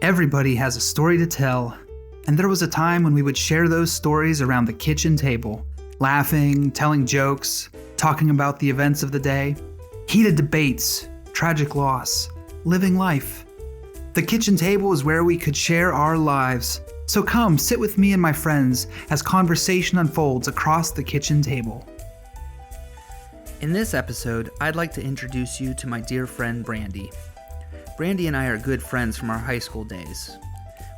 Everybody has a story to tell, and there was a time when we would share those stories around the kitchen table, laughing, telling jokes, talking about the events of the day, heated debates, tragic loss, living life. The kitchen table is where we could share our lives. So come sit with me and my friends as conversation unfolds across the kitchen table. In this episode, I'd like to introduce you to my dear friend Brandy. Brandy and I are good friends from our high school days.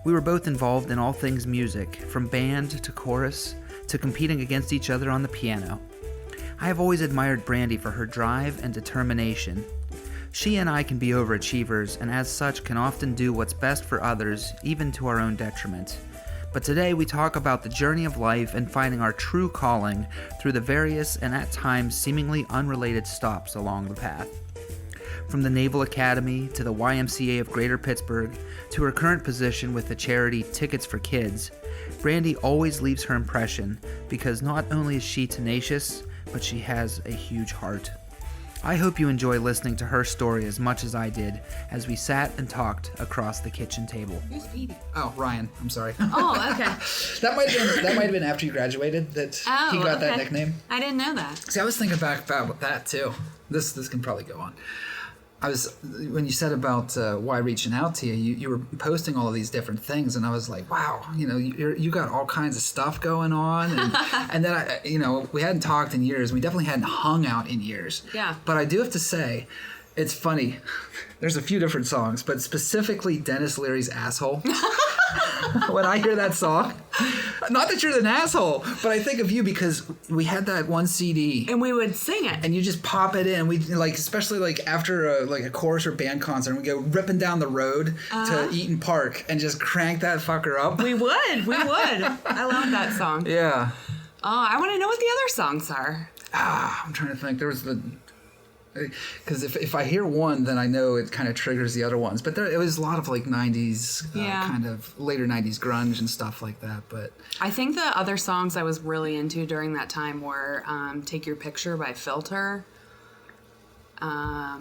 We were both involved in all things music, from band to chorus to competing against each other on the piano. I have always admired Brandy for her drive and determination. She and I can be overachievers, and as such can often do what's best for others, even to our own detriment. But today we talk about the journey of life and finding our true calling through the various and at times seemingly unrelated stops along the path. From the Naval Academy to the YMCA of Greater Pittsburgh to her current position with the charity Tickets for Kids, Brandy always leaves her impression because not only is she tenacious, but she has a huge heart. I hope you enjoy listening to her story as much as I did as we sat and talked across the kitchen table. Who's Petey? Oh, Ryan. I'm sorry. Oh, okay. That might have been after you graduated that he got that nickname. I didn't know that. See, I was thinking back about that too. This can probably go on. When you said about why reaching out to you, you were posting all of these different things, and I was like, wow, you got all kinds of stuff going on, and then we hadn't talked in years. We definitely hadn't hung out in years. Yeah. But I do have to say, it's funny. There's a few different songs, but specifically Dennis Leary's "Asshole." When I hear that song, not that you're an asshole, but I think of you because we had that one CD and we would sing it, and you just pop it in. We especially after a chorus or band concert, and we go ripping down the road to Eaton Park and just crank that fucker up. We would. I love that song. Yeah. Oh, I want to know what the other songs are. I'm trying to think. There was because if I hear one, then I know it kind of triggers the other ones. But it was a lot of 90s, kind of later 90s grunge and stuff like that. But I think the other songs I was really into during that time were "Take Your Picture" by Filter. I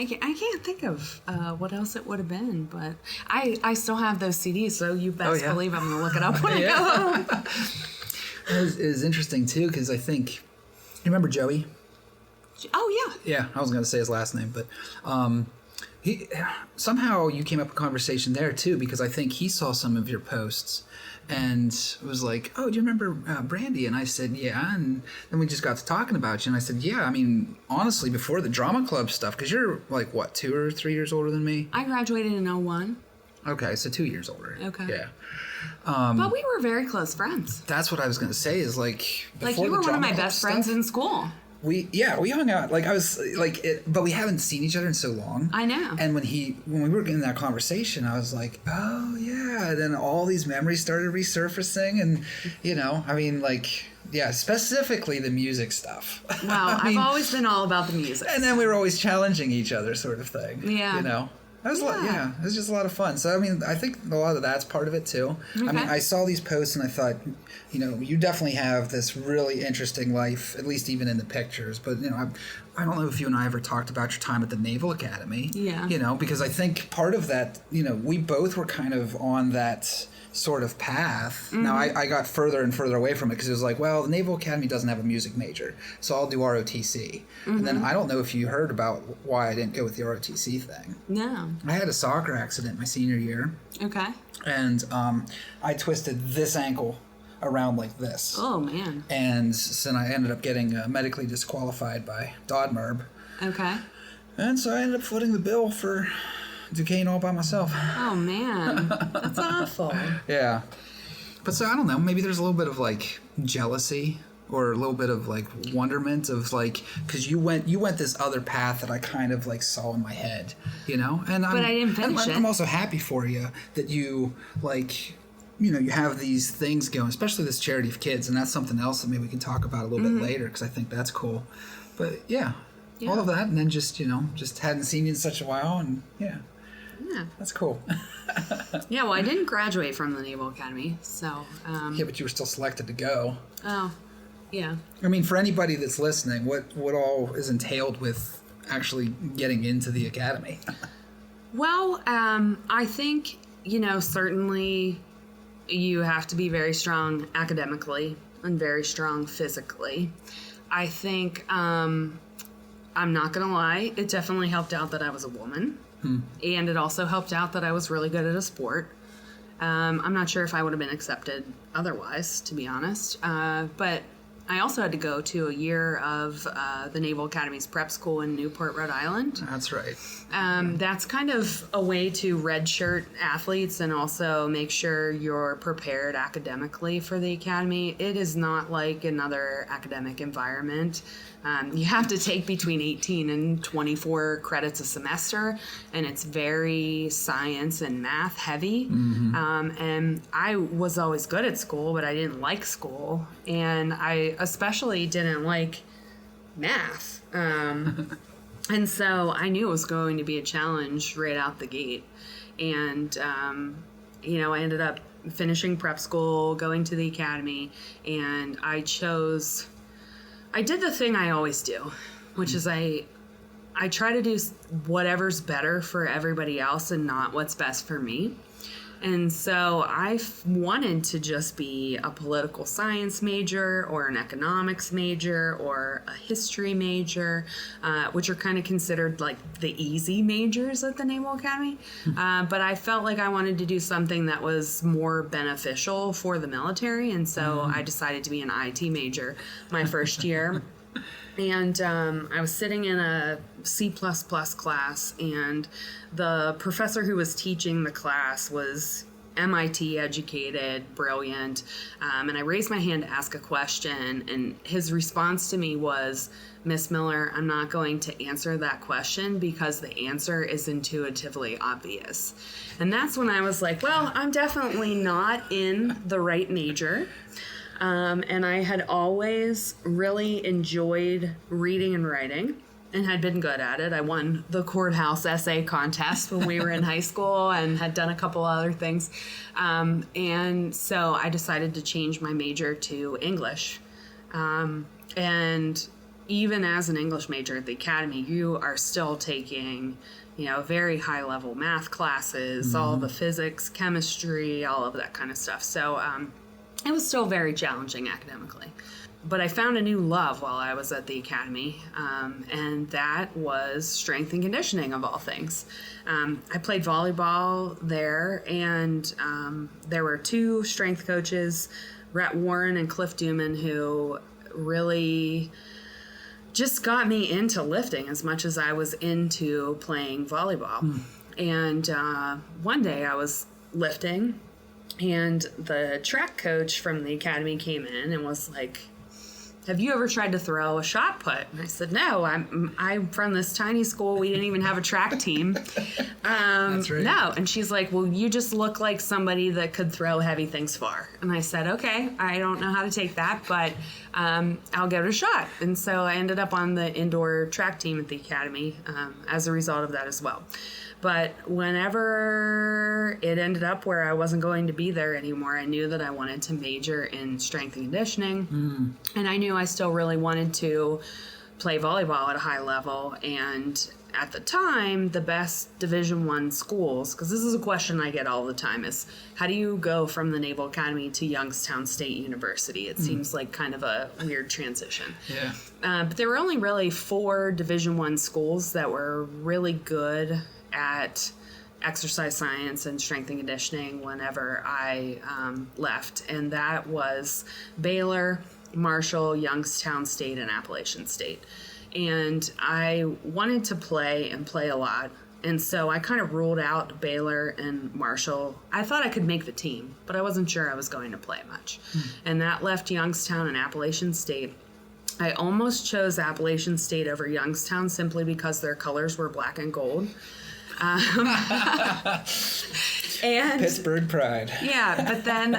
can't think of what else it would have been, but I still have those CDs, so you best believe I'm going to look it up when I go home. It was interesting too, because I think you remember Joey. Oh, yeah. Yeah, I was going to say his last name, but somehow you came up with a conversation there, too, because I think he saw some of your posts and was like, oh, do you remember Brandy? And I said, yeah, and then we just got to talking about you, and I said, yeah, I mean, honestly, before the drama club stuff, because you're, 2 or 3 years older than me? I graduated in 2001. Okay, so 2 years older. Okay. Yeah. But we were very close friends. That's what I was going to say is, before you were one of my best friends in school. We hung out. But we haven't seen each other in so long. I know. And when we were in that conversation, I was like, oh yeah. Then all these memories started resurfacing, and specifically the music stuff. Wow, I've always been all about the music. And then we were always challenging each other, sort of thing. Yeah. It was it was just a lot of fun. So, I think a lot of that's part of it, too. Okay. I saw these posts and I thought, you definitely have this really interesting life, at least even in the pictures. But, I don't know if you and I ever talked about your time at the Naval Academy. Yeah. Because I think part of that, we both were kind of on that sort of path. Mm-hmm. Now, I got further and further away from it because it was like, well, the Naval Academy doesn't have a music major, so I'll do ROTC. Mm-hmm. And then I don't know if you heard about why I didn't go with the ROTC thing. No. I had a soccer accident my senior year. Okay. And I twisted this ankle around like this. Oh, man. And then I ended up getting medically disqualified by DODMERB. Okay. And so I ended up footing the bill for Duquesne all by myself. Oh, man. That's awful. Yeah. But so, I don't know, maybe there's a little bit of, jealousy or a little bit of, wonderment of, because you went this other path that I kind of, saw in my head, And but I didn't finish it. I'm also happy for you that you, you have these things going, especially this charity of kids, and that's something else that maybe we can talk about a little bit later, because I think that's cool. But, yeah, all of that, and then just hadn't seen you in such a while, and, yeah. Yeah. That's cool. Yeah, well, I didn't graduate from the Naval Academy, so... Yeah, but you were still selected to go. Oh, yeah. For anybody that's listening, what all is entailed with actually getting into the academy? Well, I think, certainly you have to be very strong academically and very strong physically. I think, I'm not going to lie, it definitely helped out that I was a woman. And it also helped out that I was really good at a sport. I'm not sure if I would have been accepted otherwise, to be honest. But I also had to go to a year of the Naval Academy's prep school in Newport, Rhode Island. That's right. That's kind of a way to redshirt athletes and also make sure you're prepared academically for the academy. It is not like another academic environment. You have to take between 18 and 24 credits a semester, and it's very science and math heavy. And I was always good at school, but I didn't like school, and I especially didn't like math. And so I knew it was going to be a challenge right out the gate. And, I ended up finishing prep school, going to the academy, and I did the thing I always do, which is I try to do whatever's better for everybody else and not what's best for me. And so I wanted to just be a political science major or an economics major or a history major, which are kind of considered like the easy majors at the Naval Academy. But I felt like I wanted to do something that was more beneficial for the military. And so I decided to be an IT major my first year. And I was sitting in a C++ class, and the professor who was teaching the class was MIT educated, brilliant, and I raised my hand to ask a question, and his response to me was, "Miss Miller, I'm not going to answer that question because the answer is intuitively obvious." And that's when I was like, well, I'm definitely not in the right major. And I had always really enjoyed reading and writing and had been good at it. I won the courthouse essay contest when we were in high school and had done a couple other things. And so I decided to change my major to English. And even as an English major at the academy, you are still taking, very high level math classes, all the physics, chemistry, all of that kind of stuff. So, it was still very challenging academically. But I found a new love while I was at the academy, and that was strength and conditioning, of all things. I played volleyball there, and there were two strength coaches, Rhett Warren and Cliff Duman, who really just got me into lifting as much as I was into playing volleyball. And one day I was lifting, and the track coach from the academy came in and was like, "Have you ever tried to throw a shot put?" And I said, "No, I'm from this tiny school. We didn't even have a track team." That's right. No. And she's like, "Well, you just look like somebody that could throw heavy things far." And I said, "Okay, I don't know how to take that, but I'll give it a shot." And so I ended up on the indoor track team at the academy as a result of that as well. But whenever it ended up where I wasn't going to be there anymore, I knew that I wanted to major in strength and conditioning. And I knew I still really wanted to play volleyball at a high level. And at the time, the best Division I schools, because this is a question I get all the time, is how do you go from the Naval Academy to Youngstown State University? It seems like kind of a weird transition. Yeah. But there were only really 4 Division I schools that were really good at exercise science and strength and conditioning whenever I left, and that was Baylor, Marshall, Youngstown State, and Appalachian State. And I wanted to play a lot, and so I kind of ruled out Baylor and Marshall. I thought I could make the team, but I wasn't sure I was going to play much. And that left Youngstown and Appalachian State. I almost chose Appalachian State over Youngstown simply because their colors were black and gold. And Pittsburgh pride. Yeah, but then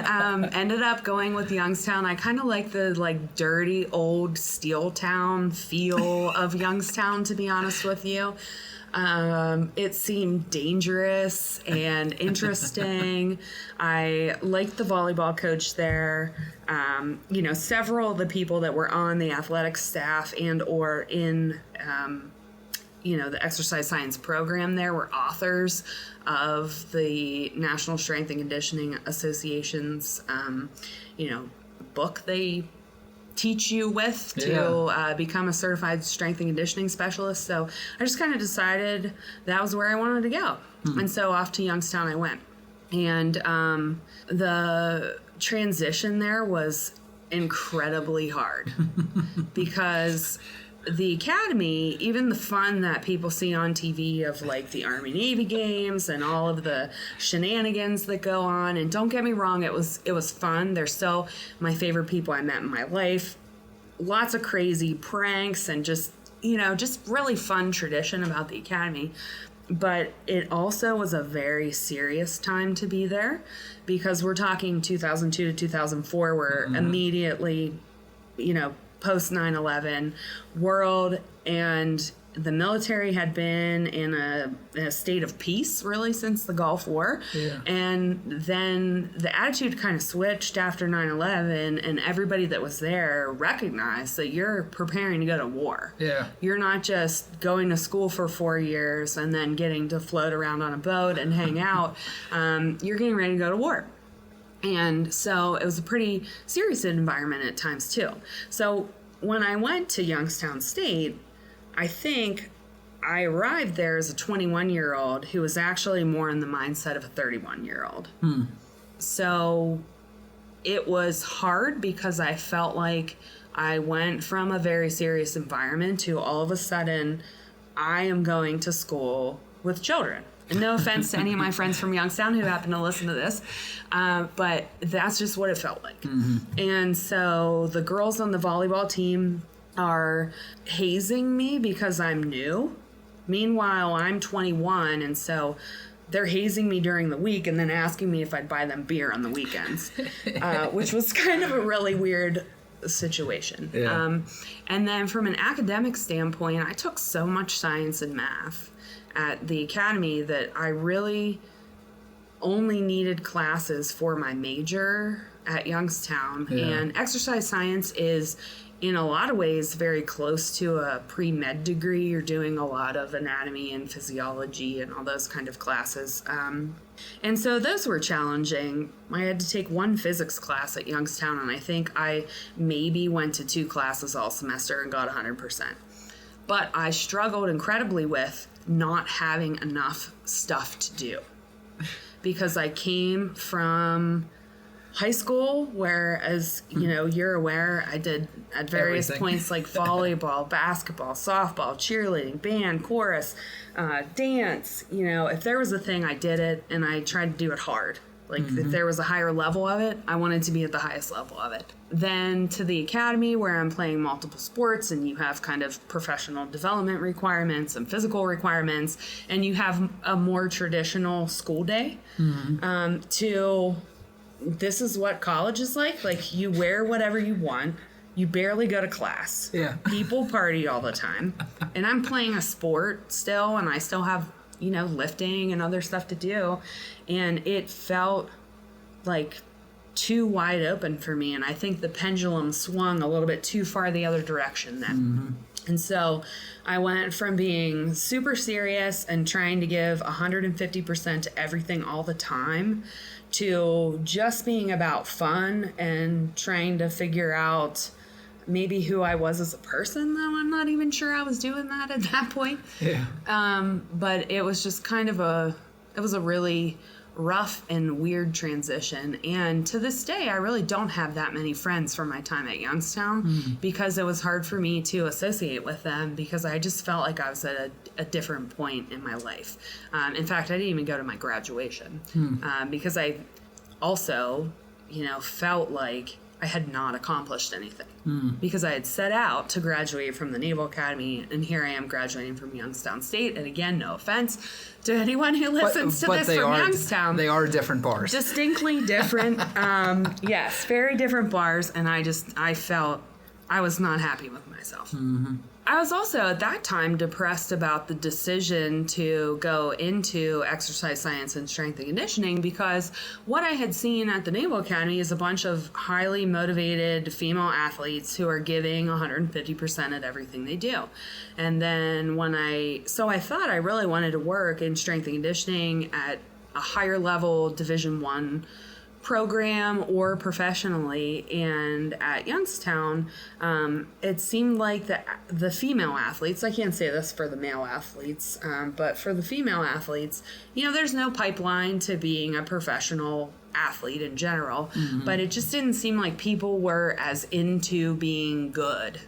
ended up going with Youngstown. I kind of like the dirty old steel town feel of Youngstown, to be honest with you. It seemed dangerous and interesting. I liked the volleyball coach there. Several of the people that were on the athletic staff and or in the exercise science program there were authors of the National Strength and Conditioning Association's, book they teach you with to become a certified strength and conditioning specialist. So I just kind of decided that was where I wanted to go. And so off to Youngstown I went. And the transition there was incredibly hard because the academy, even the fun that people see on TV of like the Army Navy games and all of the shenanigans that go on, and don't get me wrong, it was fun. They're still my favorite people I met in my life. Lots of crazy pranks and just really fun tradition about the academy. But it also was a very serious time to be there because we're talking 2002 to 2004, where immediately, post 9/11 world and the military had been in a state of peace really since the Gulf War. Yeah. And then the attitude kind of switched after 9/11, and everybody that was there recognized that you're preparing to go to war. Yeah. You're not just going to school for 4 years and then getting to float around on a boat and hang out. You're getting ready to go to war. And so it was a pretty serious environment at times too. So when I went to Youngstown State, I think I arrived there as a 21-year-old who was actually more in the mindset of a 31-year-old. So it was hard because I felt like I went from a very serious environment to all of a sudden I am going to school with children. And no offense to any of my friends from Youngstown who happen to listen to this, but that's just what it felt like. And so the girls on the volleyball team are hazing me because I'm new. Meanwhile, I'm 21, and so they're hazing me during the week and then asking me if I'd buy them beer on the weekends, which was kind of a really weird situation. Yeah. And then from an academic standpoint, I took so much science and math at the academy that I really only needed classes for my major at Youngstown. Yeah. And exercise science is, in a lot of ways, very close to a pre-med degree. You're doing a lot of anatomy and physiology and all those kind of classes. And so those were challenging. I had to take one physics class at Youngstown, and I think I maybe went to 2 classes all semester and got 100%. But I struggled incredibly with not having enough stuff to do because I came from high school where, as you're aware, I did at various points like volleyball, basketball, softball, cheerleading, band, chorus, dance. If there was a thing, I did it, and I tried to do it hard. Like if there was a higher level of it, I wanted to be at the highest level of it. Then to the academy where I'm playing multiple sports and you have kind of professional development requirements and physical requirements, and you have a more traditional school day to this is what college is like. Like you wear whatever you want. You barely go to class. Yeah. People party all the time. And I'm playing a sport still, and I still have lifting and other stuff to do. And it felt like too wide open for me. And I think the pendulum swung a little bit too far the other direction then. And so I went from being super serious and trying to give 150% to everything all the time to just being about fun and trying to figure out maybe who I was as a person, though I'm not even sure I was doing that at that point. Yeah. But it was just kind of a really rough and weird transition. And to this day, I really don't have that many friends from my time at Youngstown because it was hard for me to associate with them because I just felt like I was at a different point in my life. In fact, I didn't even go to my graduation because I also, felt like I had not accomplished anything because I had set out to graduate from the Naval Academy, and here I am graduating from Youngstown State. And again, no offense to anyone who listens to this from Youngstown. They are different bars. Distinctly different. Yes, very different bars. And I felt I was not happy with myself. I was also at that time depressed about the decision to go into exercise science and strength and conditioning, because what I had seen at the Naval Academy is a bunch of highly motivated female athletes who are giving 150% at everything they do. And then I thought I really wanted to work in strength and conditioning at a higher level Division I program or professionally. And at Youngstown, it seemed like the female athletes, I can't say this for the male athletes, but for the female athletes, there's no pipeline to being a professional athlete in general, but it just didn't seem like people were as into being good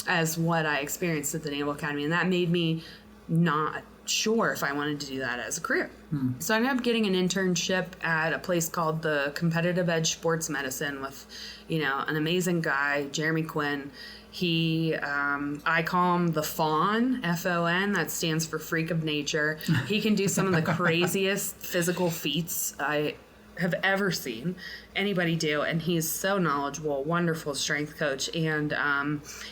as what I experienced at the Naval Academy. And that made me not sure if I wanted to do that as a career. So I ended up getting an internship at a place called the Competitive Edge Sports Medicine with, an amazing guy, Jeremy Quinn. I call him the Fawn, F-O-N, that stands for Freak of Nature. He can do some of the craziest physical feats I have ever seen anybody do, and he's so knowledgeable, wonderful strength coach. And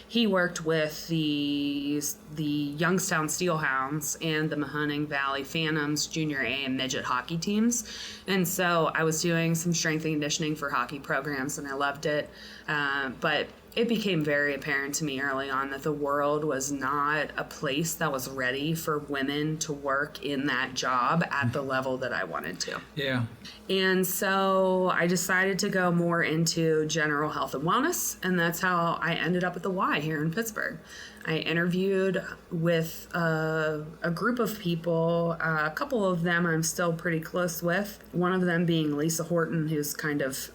he worked with the Youngstown Steelhounds and the Mahoning Valley Phantoms junior A and midget hockey teams, and so I was doing some strength and conditioning for hockey programs, and I loved it, but it became very apparent to me early on that the world was not a place that was ready for women to work in that job at the level that I wanted to. Yeah. And so I decided to go more into general health and wellness, and that's how I ended up at the Y here in Pittsburgh. I interviewed with a group of people, a couple of them I'm still pretty close with, one of them being Lisa Horton, who's kind of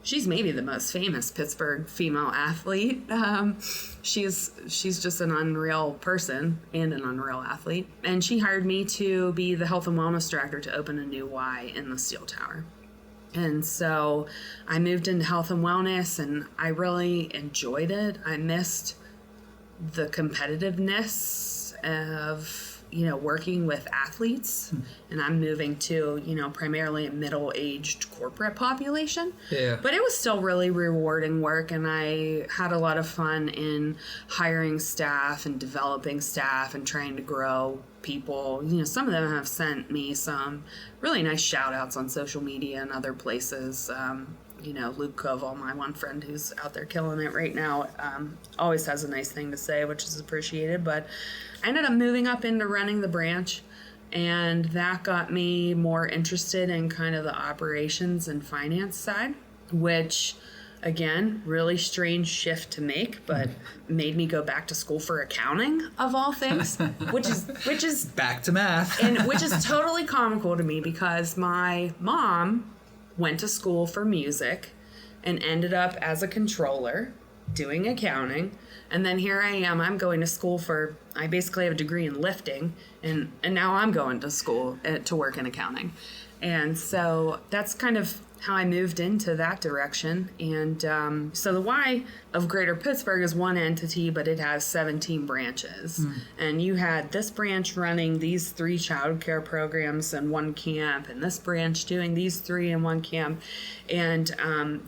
she's maybe the most famous Pittsburgh female athlete. She's just an unreal person and an unreal athlete. And she hired me to be the health and wellness director to open a new Y in the Steel Tower. And so I moved into health and wellness, and I really enjoyed it. I missed the competitiveness of working with athletes, and I'm moving to, primarily a middle-aged corporate population. Yeah. But it was still really rewarding work, and I had a lot of fun in hiring staff and developing staff and trying to grow people. Some of them have sent me some really nice shout-outs on social media and other places. Luke Koval, my one friend who's out there killing it right now, always has a nice thing to say, which is appreciated. But I ended up moving up into running the branch, and that got me more interested in kind of the operations and finance side, which, again, really strange shift to make, but made me go back to school for accounting, of all things, which is back to math, and which is totally comical to me, because my mom went to school for music and ended up as a controller doing accounting. And then here I am, I'm going to school I basically have a degree in lifting, and now I'm going to school to work in accounting. And so that's kind of how I moved into that direction. And so the Y of Greater Pittsburgh is one entity, but it has 17 branches. And you had this branch running these 3 child care programs in one camp, and this branch doing these 3 in one camp. And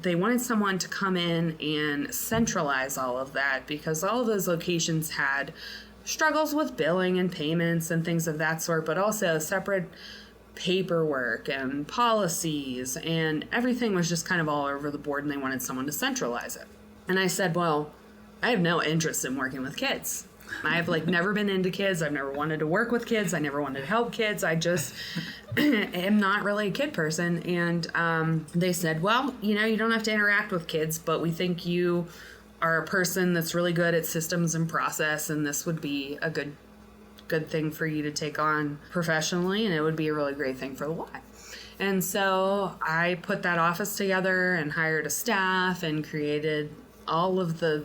they wanted someone to come in and centralize all of that, because all of those locations had struggles with billing and payments and things of that sort, but also separate paperwork and policies, and everything was just kind of all over the board, and they wanted someone to centralize it. And I said, well, I have no interest in working with kids. I've never been into kids. I've never wanted to work with kids. I never wanted to help kids. I just am not really a kid person. And they said, well, you don't have to interact with kids, but we think you are a person that's really good at systems and process, and this would be a good thing for you to take on professionally, and it would be a really great thing for the Y. And so I put that office together and hired a staff and created all of the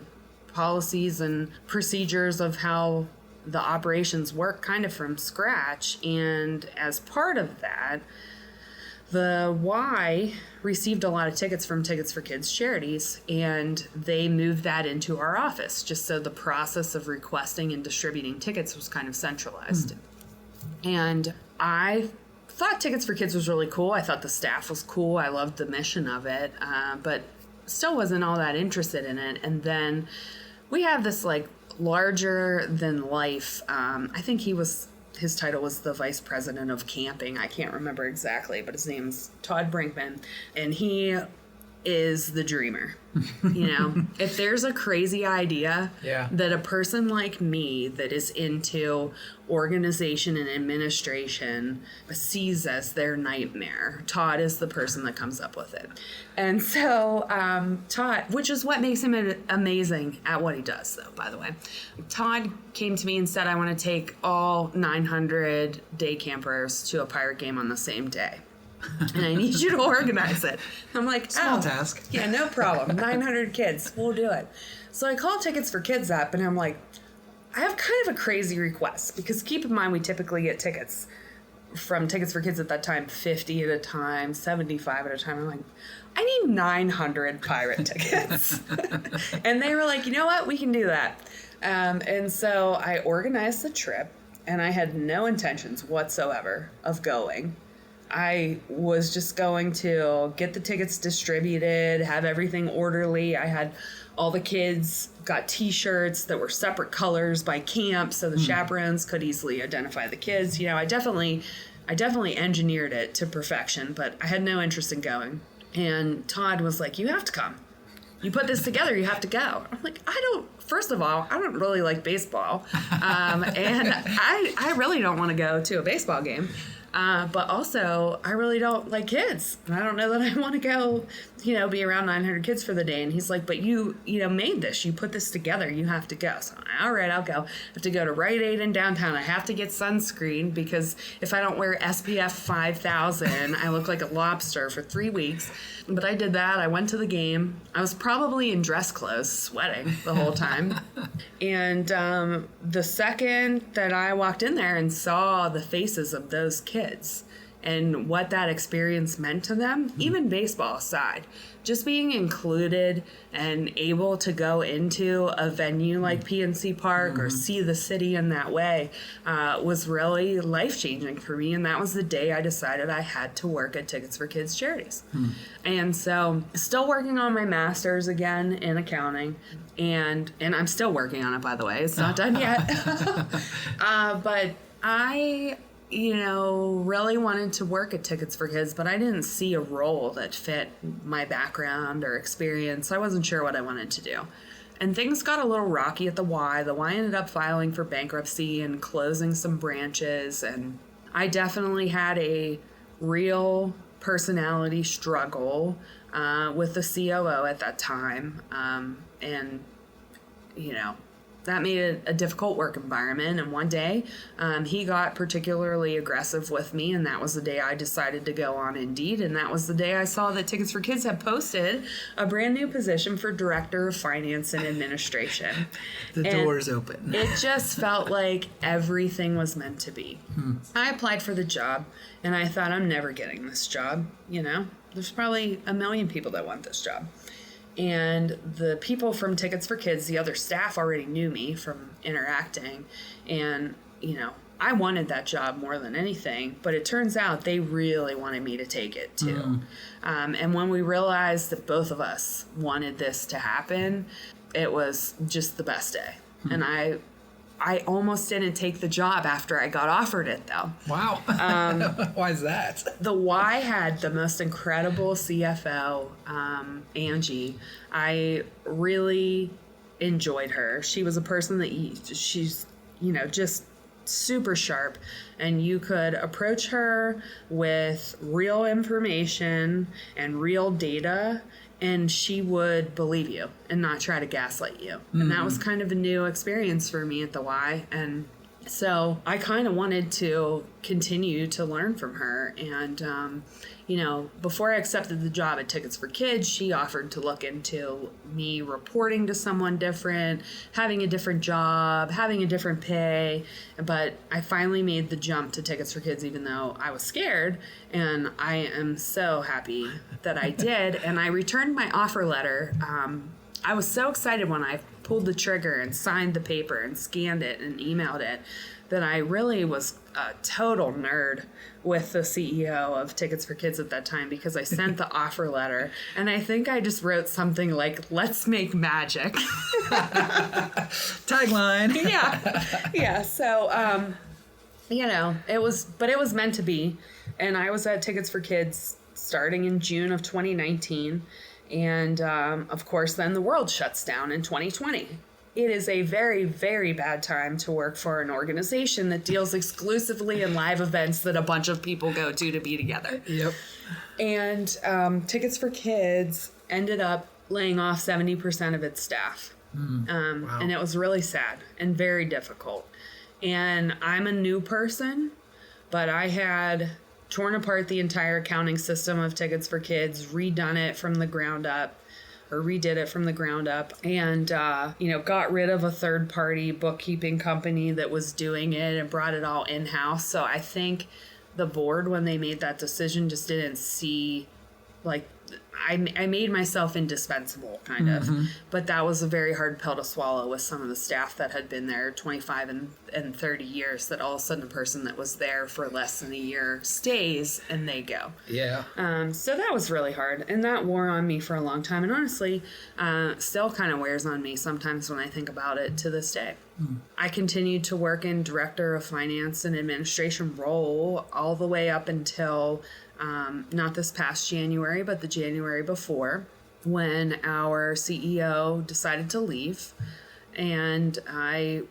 policies and procedures of how the operations work kind of from scratch. And as part of that, the Y received a lot of tickets from Tickets for Kids charities, and they moved that into our office, just so the process of requesting and distributing tickets was kind of centralized. And I thought Tickets for Kids was really cool. I thought the staff was cool. I loved the mission of it, but still wasn't all that interested in it. And then we have this like larger than life. I think his title was the vice president of camping. I can't remember exactly, but his name's Todd Brinkman, and he is the dreamer. You know, if there's a crazy idea that a person like me that is into organization and administration sees as their nightmare, Todd is the person that comes up with it. And so Todd, which is what makes him amazing at what he does, though, by the way. Todd came to me and said, I want to take all 900 day campers to a pirate game on the same day. And I need you to organize it. I'm like, small task. Yeah, no problem. 900 kids. We'll do it. So I call Tickets for Kids up, and I'm like, I have kind of a crazy request. Because keep in mind, we typically get tickets from Tickets for Kids at that time, 50 at a time, 75 at a time. I'm like, I need 900 pirate tickets. And they were like, you know what? We can do that. And so I organized the trip, and I had no intentions whatsoever of going. I was just going to get the tickets distributed, have everything orderly. I had all the kids got T-shirts that were separate colors by camp, so the chaperones could easily identify the kids. You know, I definitely engineered it to perfection, but I had no interest in going. And Todd was like, "You have to come. You put this together. You have to go." I'm like, First of all, I don't really like baseball, and I really don't want to go to a baseball game. But also, I really don't like kids. And I don't know that I want to go, be around 900 kids for the day. And he's like, but you made this. You put this together. You have to go. So, all right, I'll go. I have to go to Rite Aid in downtown. I have to get sunscreen because if I don't wear SPF 5000, I look like a lobster for 3 weeks. But I did that. I went to the game. I was probably in dress clothes, sweating the whole time. And the second that I walked in there and saw the faces of those kids and what that experience meant to them, even baseball aside, just being included and able to go into a venue like PNC Park or see the city in that way was really life-changing for me. And that was the day I decided I had to work at Tickets for Kids Charities. And so still working on my master's again in accounting. And I'm still working on it, by the way. It's not done yet. But I really wanted to work at Tickets for Kids, but I didn't see a role that fit my background or experience. I wasn't sure what I wanted to do. And things got a little rocky at the Y. The Y ended up filing for bankruptcy and closing some branches. And I definitely had a real personality struggle with the COO at that time. That made it a difficult work environment. And one day, he got particularly aggressive with me, and that was the day I decided to go on Indeed. And that was the day I saw that Tickets for Kids had posted a brand new position for Director of Finance and Administration. The door's open. It just felt like everything was meant to be. I applied for the job, and I thought, I'm never getting this job. There's probably a million people that want this job. And the people from Tickets for Kids, the other staff already knew me from interacting. And, I wanted that job more than anything. But it turns out they really wanted me to take it, too. And when we realized that both of us wanted this to happen, it was just the best day. And I almost didn't take the job after I got offered it, though. Wow. Why is that? The Y had the most incredible CFO, Angie. I really enjoyed her. She was a person that she's, just super sharp, and you could approach her with real information and real data, and she would believe you and not try to gaslight you. And that was kind of a new experience for me at the Y. And so I kind of wanted to continue to learn from her. And, before I accepted the job at Tickets for Kids, she offered to look into me reporting to someone different, having a different job, having a different pay. But I finally made the jump to Tickets for Kids, even though I was scared. And I am so happy that I did. And I returned my offer letter. I was so excited when I pulled the trigger and signed the paper and scanned it and emailed it that I really was a total nerd with the CEO of Tickets for Kids at that time, because I sent the offer letter and I think I just wrote something like, "Let's make magic." Tagline. Yeah. So, it was meant to be. And I was at Tickets for Kids starting in June of 2019. And, of course, then the world shuts down in 2020. It is a very, very bad time to work for an organization that deals exclusively in live events that a bunch of people go to be together. Yep. And Tickets for Kids ended up laying off 70% of its staff. Wow. And it was really sad and very difficult. And I'm a new person, but I had torn apart the entire accounting system of Tickets for Kids, redid it from the ground up, and, got rid of a third-party bookkeeping company that was doing it and brought it all in-house. So I think the board, when they made that decision, just didn't see, I made myself indispensable, kind of. But that was a very hard pill to swallow with some of the staff that had been there 25 and 30 years, that all of a sudden a person that was there for less than a year stays and they go. Yeah. So that was really hard. And that wore on me for a long time. And honestly, still kind of wears on me sometimes when I think about it to this day. I continued to work in director of finance and administration role all the way up until... not this past January, but the January before, when our CEO decided to leave, and I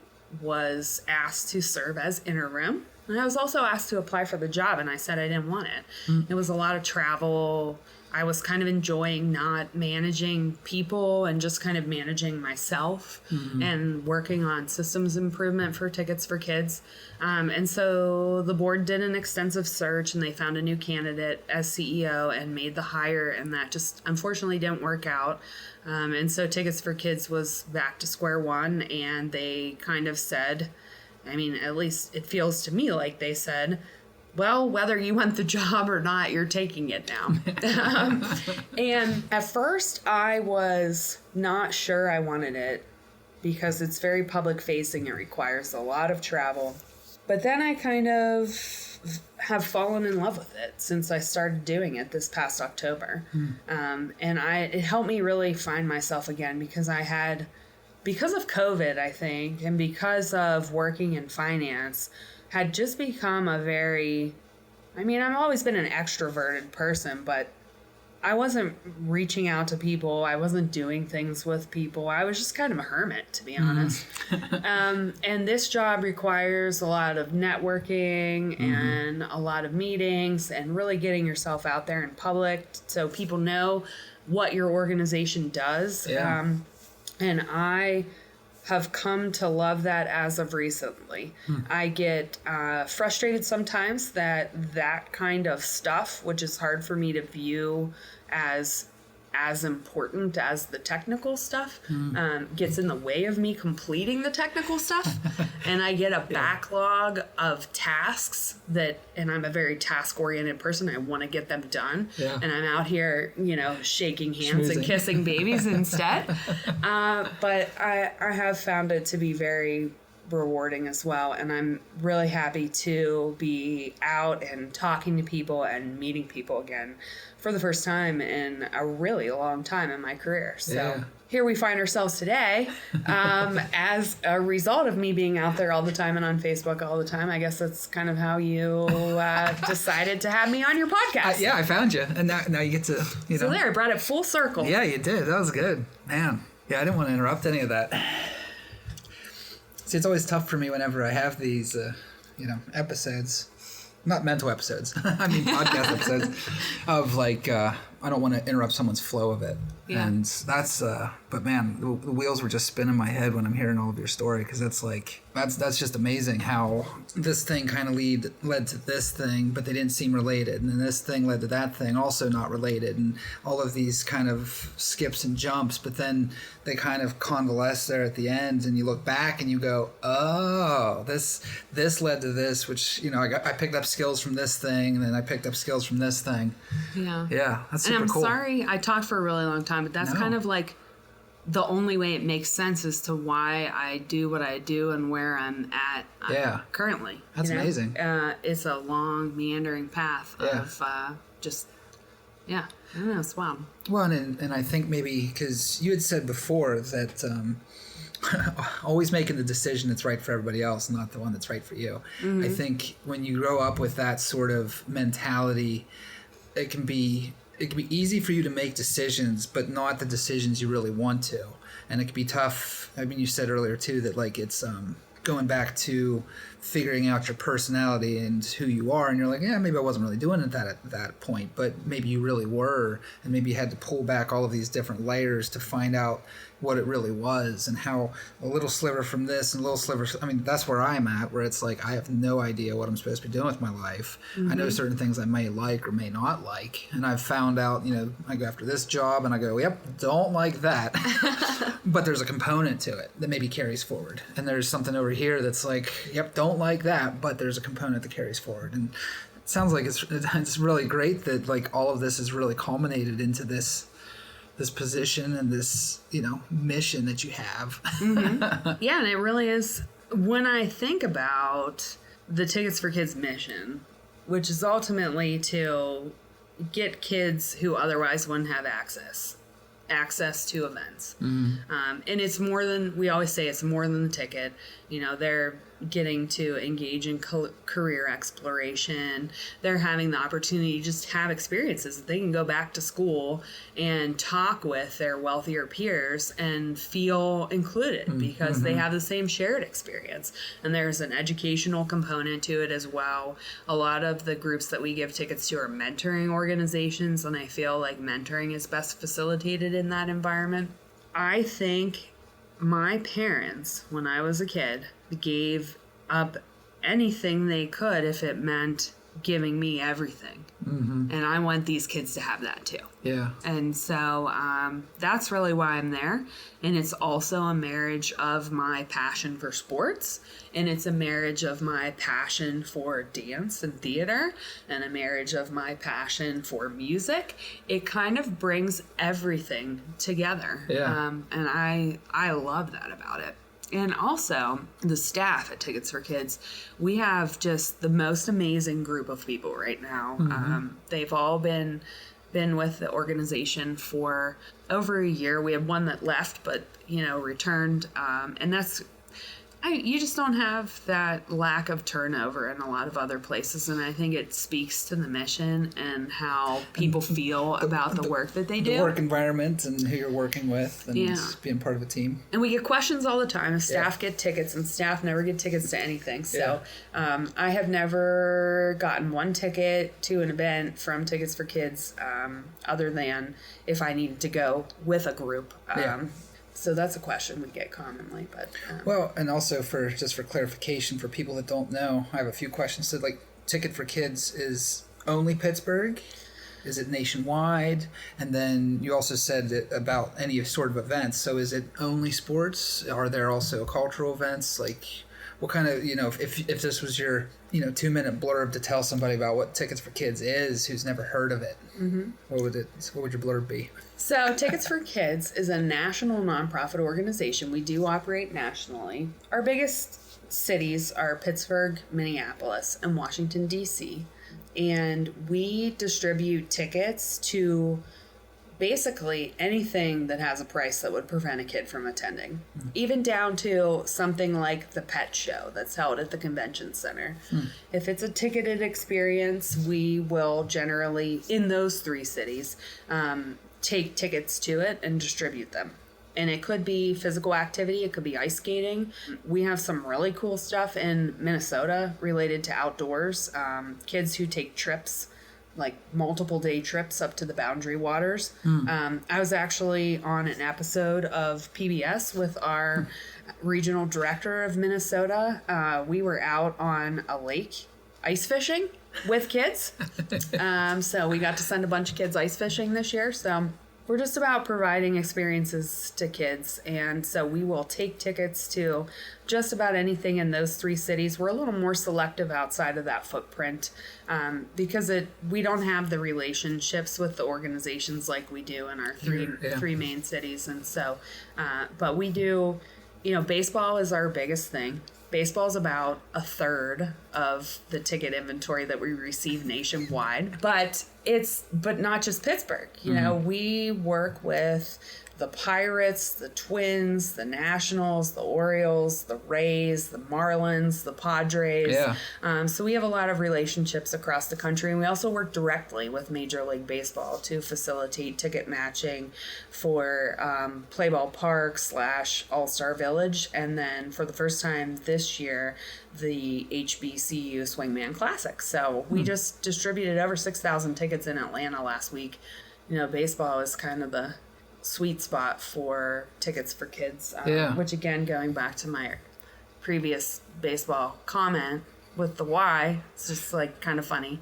was asked to serve as interim. And I was also asked to apply for the job, and I said I didn't want it. It was a lot of travel. I was kind of enjoying not managing people and just kind of managing myself and working on systems improvement for Tickets for Kids. And so the board did an extensive search, and they found a new candidate as CEO and made the hire, and that just unfortunately didn't work out. And so Tickets for Kids was back to square one, and they kind of said, I mean, at least it feels to me like they said, well, whether you want the job or not, you're taking it now. And at first, I was not sure I wanted it, because it's very public facing. It requires a lot of travel. But then I kind of have fallen in love with it since I started doing it this past October. And it helped me really find myself again, because because of COVID, I think, and because of working in finance, had just become I've always been an extroverted person, but I wasn't reaching out to people. I wasn't doing things with people. I was just kind of a hermit, to be honest. And this job requires a lot of networking and a lot of meetings and really getting yourself out there in public so people know what your organization does. Yeah. And I have come to love that as of recently. I get frustrated sometimes that kind of stuff, which is hard for me to view as important as the technical stuff, gets in the way of me completing the technical stuff. And I get a backlog of tasks and I'm a very task-oriented person. I want to get them done. Yeah. And I'm out here, shaking hands and kissing babies instead. But I have found it to be very rewarding as well. And I'm really happy to be out and talking to people and meeting people again for the first time in a really long time in my career. So here we find ourselves today as a result of me being out there all the time and on Facebook all the time. I guess that's kind of how you decided to have me on your podcast. I found you. And now you get to, So there, I brought it full circle. Yeah, you did. That was good. Man. Yeah, I didn't want to interrupt any of that. See, it's always tough for me whenever I have these, episodes. Not mental episodes. I mean podcast episodes of I don't want to interrupt someone's flow of it. Yeah. And that's, but man, the wheels were just spinning in my head when I'm hearing all of your story, because that's just amazing how this thing kind of led to this thing, but they didn't seem related. And then this thing led to that thing, also not related. And all of these kind of skips and jumps, but then they kind of convalesce there at the end, and you look back and you go, oh, this led to this, which, I picked up skills from this thing, and then I picked up skills from this thing. Yeah. Yeah, that's super cool. And I'm sorry I talked for a really long time, but that's kind of like the only way it makes sense as to why I do what I do and where I'm at currently. That's amazing. It's a long, meandering path of just, I don't know, it's wild. Well, and I think maybe because you had said before that always making the decision that's right for everybody else, not the one that's right for you. I think when you grow up with that sort of mentality, it can be easy for you to make decisions, but not the decisions you really want to. And it can be tough. I mean, you said earlier too that like it's going back to figuring out your personality and who you are, and you're like, yeah, maybe I wasn't really doing it at that point, but maybe you really were, and maybe you had to pull back all of these different layers to find out what it really was, and how a little sliver from this and a little sliver. I mean, that's where I'm at, where it's like I have no idea what I'm supposed to be doing with my life. I know certain things I may like or may not like, and I've found out, I go after this job and I go, yep, don't like that. But there's a component to it that maybe carries forward, and there's something over here that's like, yep, don't like that, but there's a component that carries forward. And it sounds like it's really great that like all of this is really culminated into this position and this mission that you have. Yeah, and it really is. When I think about the Tickets for Kids mission, which is ultimately to get kids who otherwise wouldn't have access to events. And it's more than, we always say, it's more than the ticket. They're getting to engage in career exploration. They're having the opportunity to just have experiences that they can go back to school and talk with their wealthier peers and feel included because they have the same shared experience. And there's an educational component to it as well. A lot of the groups that we give tickets to are mentoring organizations, and I feel like mentoring is best facilitated in that environment. I think my parents, when I was a kid, gave up anything they could if it meant giving me everything. And I want these kids to have that too. Yeah. And so that's really why I'm there. And it's also a marriage of my passion for sports, and it's a marriage of my passion for dance and theater, and a marriage of my passion for music. It kind of brings everything together. Yeah. And I love that about it. And also, the staff at Tickets for Kids, we have just the most amazing group of people right now. They've all been with the organization for over a year. We have one that left, but, returned. And that's... you just don't have that lack of turnover in a lot of other places, and I think it speaks to the mission and how people feel about the work that they do. The work environment and who you're working with and being part of a team. And we get questions all the time if staff get tickets, and staff never get tickets to anything. So I have never gotten one ticket to an event from Tickets for Kids other than if I needed to go with a group. So that's a question we get commonly, but well, and also for clarification for people that don't know, I have a few questions. So, like, Ticket for Kids is only Pittsburgh? Is it nationwide? And then you also said about any sort of events. So, is it only sports? Are there also cultural events? Like, what kind of, if this was your 2-minute blurb to tell somebody about what Tickets for Kids is who's never heard of it, what would your blurb be? So Tickets for Kids is a national nonprofit organization. We do operate nationally. Our biggest cities are Pittsburgh, Minneapolis, and Washington, D.C. And we distribute tickets to basically anything that has a price that would prevent a kid from attending, even down to something like the pet show that's held at the convention center. If it's a ticketed experience, we will generally, in those 3 cities, take tickets to it and distribute them. And it could be physical activity, it could be ice skating. We have some really cool stuff in Minnesota related to outdoors. Kids who take trips, like multiple day trips up to the Boundary Waters. I was actually on an episode of PBS with our regional director of Minnesota. We were out on a lake ice fishing with kids. So we got to send a bunch of kids ice fishing this year. So We're just about providing experiences to kids. And so we will take tickets to just about anything in those 3 cities. We're a little more selective outside of that footprint because we don't have the relationships with the organizations like we do in our three main cities. And so, but we do, baseball is our biggest thing. Baseball is about a third of the ticket inventory that we receive nationwide, but not just Pittsburgh. We work with the Pirates, the Twins, the Nationals, the Orioles, the Rays, the Marlins, the Padres. Yeah. So we have a lot of relationships across the country, and we also work directly with Major League Baseball to facilitate ticket matching for Play Ball Park / All-Star Village, and then for the first time this year, the HBCU Swingman Classic. So we just distributed over 6,000 tickets in Atlanta last week. Baseball is kind of the sweet spot for tickets for kids, which again, going back to my previous baseball comment with the why, it's just like kind of funny.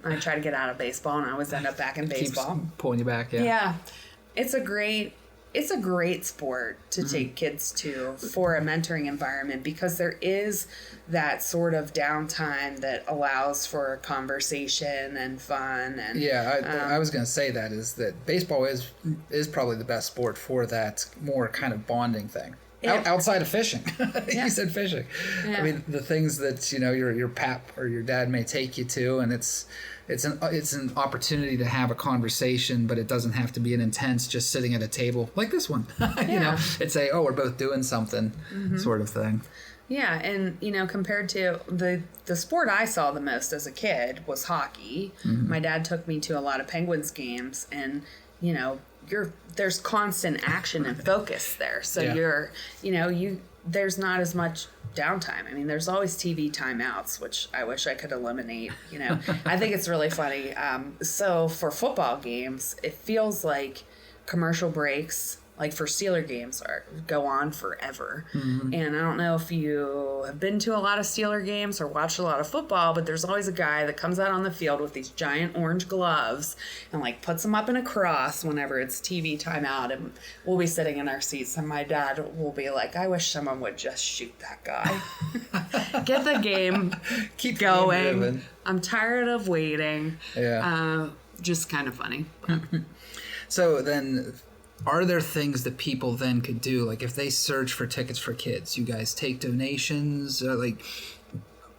I try to get out of baseball and I always end up back in baseball. Keeps pulling you back. Yeah. It's a great sport to take kids to for a mentoring environment because there is that sort of downtime that allows for conversation and fun. And I was going to say that baseball is probably the best sport for that more kind of bonding thing. Yeah. Outside of fishing. You said fishing. Yeah. I mean, the things that, your pap or your dad may take you to, and it's an opportunity to have a conversation, but it doesn't have to be an intense just sitting at a table like this one. It's we're both doing something sort of thing. Yeah, and compared to the sport I saw the most as a kid was hockey. Mm-hmm. My dad took me to a lot of Penguins games, and there's constant action and focus there. So there's not as much downtime. I mean, there's always TV timeouts, which I wish I could eliminate. I think it's really funny. So for football games, it feels like commercial breaks, like for Steeler games, go on forever. Mm-hmm. And I don't know if you have been to a lot of Steeler games or watched a lot of football, but there's always a guy that comes out on the field with these giant orange gloves and puts them up in a cross whenever it's TV timeout, and we'll be sitting in our seats and my dad will be like, I wish someone would just shoot that guy. Get the game keep going. I'm tired of waiting. Just kind of funny. So then, are there things that people then could do? Like if they search for tickets for kids, you guys take donations?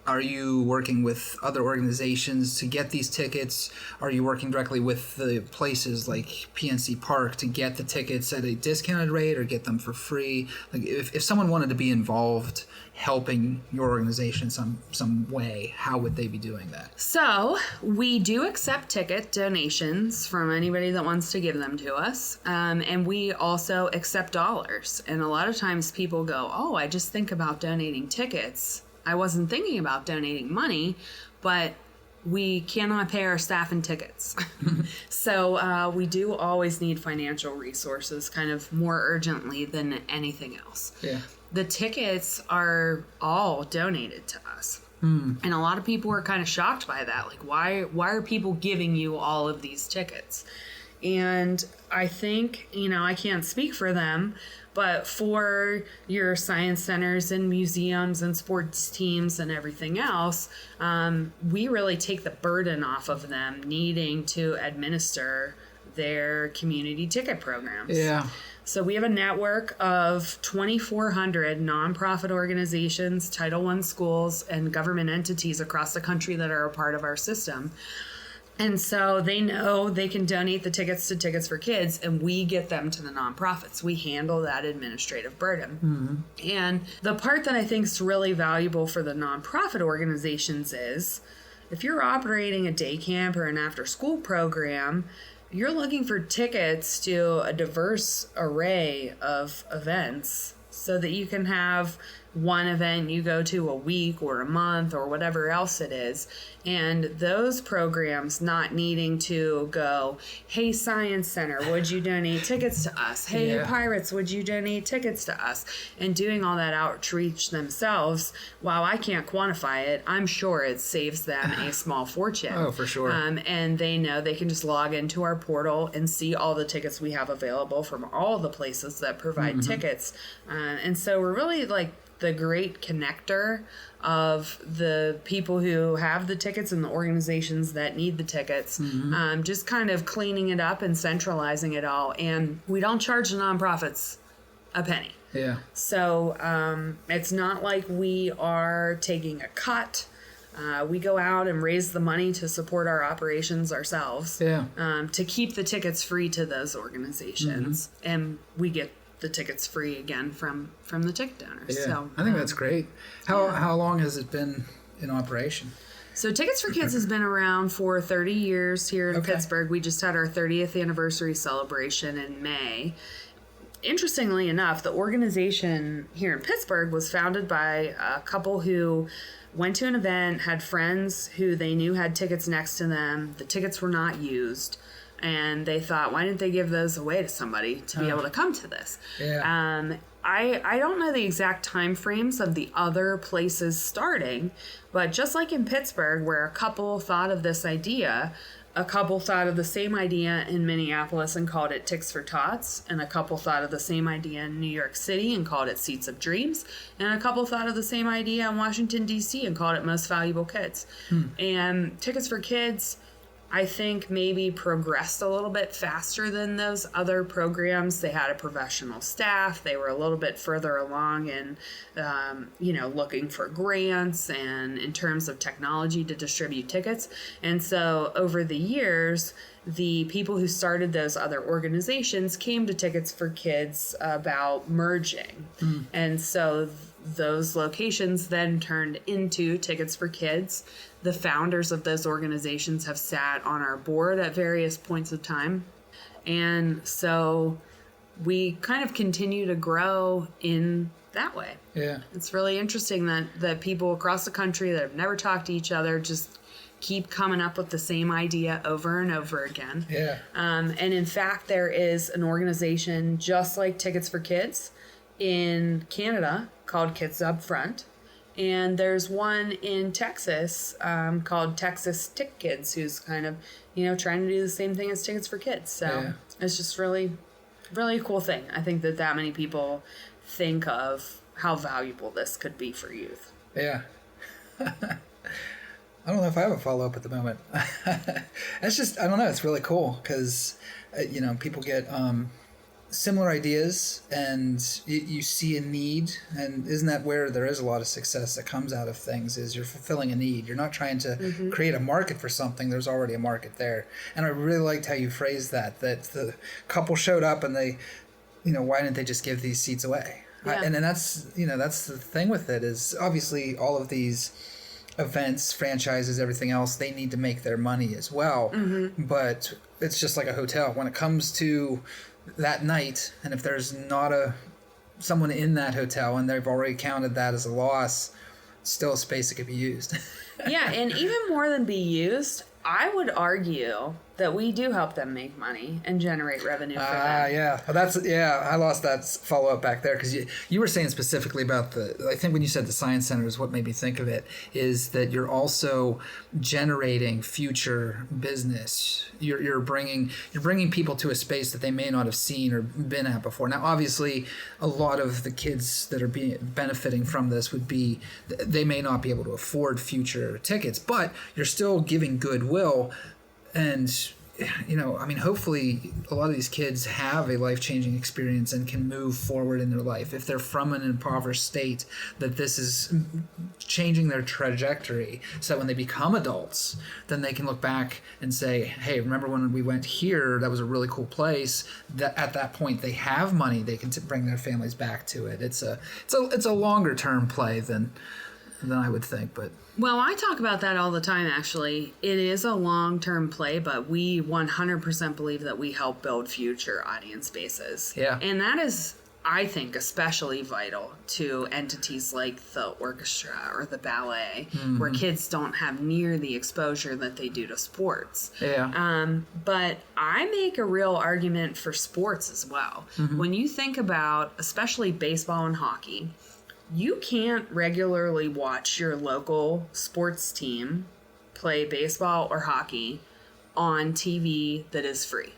Are you working with other organizations to get these tickets? Are you working directly with the places like PNC Park to get the tickets at a discounted rate or get them for free? Like if someone wanted to be involved helping your organization some way, how would they be doing that? So we do accept ticket donations from anybody that wants to give them to us. And we also accept dollars. And a lot of times people go, I just think about donating tickets. I wasn't thinking about donating money, but we cannot pay our staff in tickets. So we do always need financial resources kind of more urgently than anything else. Yeah. The tickets are all donated to us. And a lot of people are kind of shocked by that. Like, why are people giving you all of these tickets? And I think, I can't speak for them, but for your science centers and museums and sports teams and everything else, we really take the burden off of them needing to administer their community ticket programs. Yeah. So we have a network of 2,400 nonprofit organizations, Title I schools, and government entities across the country that are a part of our system. And so they know they can donate the tickets to Tickets for Kids, and we get them to the nonprofits. We handle that administrative burden. Mm-hmm. And the part that I think is really valuable for the nonprofit organizations is if you're operating a day camp or an after-school program, you're looking for tickets to a diverse array of events so that you can have one event you go to a week or a month or whatever else it is. And those programs not needing to go, hey, Science Center, would you donate tickets to us? Hey, Pirates, would you donate tickets to us? And doing all that outreach themselves, while I can't quantify it, I'm sure it saves them a small fortune. Oh, for sure. And they know they can just log into our portal and see all the tickets we have available from all the places that provide tickets. And so we're really like the great connector of the people who have the tickets and the organizations that need the tickets, just kind of cleaning it up and centralizing it all. And we don't charge the nonprofits a penny. Yeah. So it's not like we are taking a cut. We go out and raise the money to support our operations ourselves, to keep the tickets free to those organizations. And we get the tickets free again from the ticket donors. Yeah, So I think that's great. How long has it been in operation? So Tickets for Kids has been around for 30 years here in Pittsburgh. We just had our 30th anniversary celebration in May. Interestingly enough, the organization here in Pittsburgh was founded by a couple who went to an event, had friends who they knew had tickets next to them. The tickets were not used. And they thought, why didn't they give those away to somebody to be able to come to this? Yeah. I don't know the exact time frames of the other places starting, but just like in Pittsburgh, where a couple thought of this idea, a couple thought of the same idea in Minneapolis and called it Ticks for Tots, and a couple thought of the same idea in New York City and called it Seats of Dreams, and a couple thought of the same idea in Washington, D.C. and called it Most Valuable Kids. And Tickets for Kids, I think, maybe progressed a little bit faster than those other programs. They had a professional staff. They were a little bit further along in, looking for grants and in terms of technology to distribute tickets. And so over the years, the people who started those other organizations came to Tickets for Kids about merging. And so those locations then turned into Tickets for Kids. The founders of those organizations have sat on our board at various points of time. And so we kind of continue to grow in that way. Yeah. It's really interesting that people across the country that have never talked to each other just keep coming up with the same idea over and over again. Yeah. And in fact, there is an organization just like Tickets for Kids in Canada called Kids Up Front. And there's one in Texas called Texas Tick Kids, who's kind of, trying to do the same thing as Tickets for Kids. So it's just really, really a cool thing. I think that many people think of how valuable this could be for youth. Yeah. I don't know if I have a follow-up at the moment. It's just, I don't know, it's really cool because, people get similar ideas and you see a need, and isn't that where there is a lot of success that comes out of things, is you're fulfilling a need. You're not trying to create a market for something. There's already a market there. And I really liked how you phrased that the couple showed up and they, why didn't they just give these seats away? Yeah. And that's, that's the thing with it, is obviously all of these events, franchises, everything else, they need to make their money as well. But it's just like a hotel. When it comes to that night, and if there's not someone in that hotel and they've already counted that as a loss, still a space that could be used. Yeah, and even more than be used, I would argue that we do help them make money and generate revenue for them. Yeah. Well, I lost that follow-up back there because you were saying specifically about I think when you said the Science Center is what made me think of it, is that you're also generating future business. You're bringing people to a space that they may not have seen or been at before. Now, obviously, a lot of the kids that are benefiting from this would be, they may not be able to afford future tickets, but you're still giving goodwill. And, hopefully a lot of these kids have a life-changing experience and can move forward in their life. If they're from an impoverished state, that this is changing their trajectory. So when they become adults, then they can look back and say, hey, remember when we went here? That was a really cool place. That at that point they have money. They can bring their families back to it. It's a longer-term play than I would think, but... Well, I talk about that all the time, actually. It is a long-term play, but we 100% believe that we help build future audience bases. Yeah. And that is I think, especially vital to entities like the orchestra or the ballet, where kids don't have near the exposure that they do to sports. Yeah. But I make a real argument for sports as well. When you think about, especially baseball and hockey, you can't regularly watch your local sports team play baseball or hockey on TV that is free.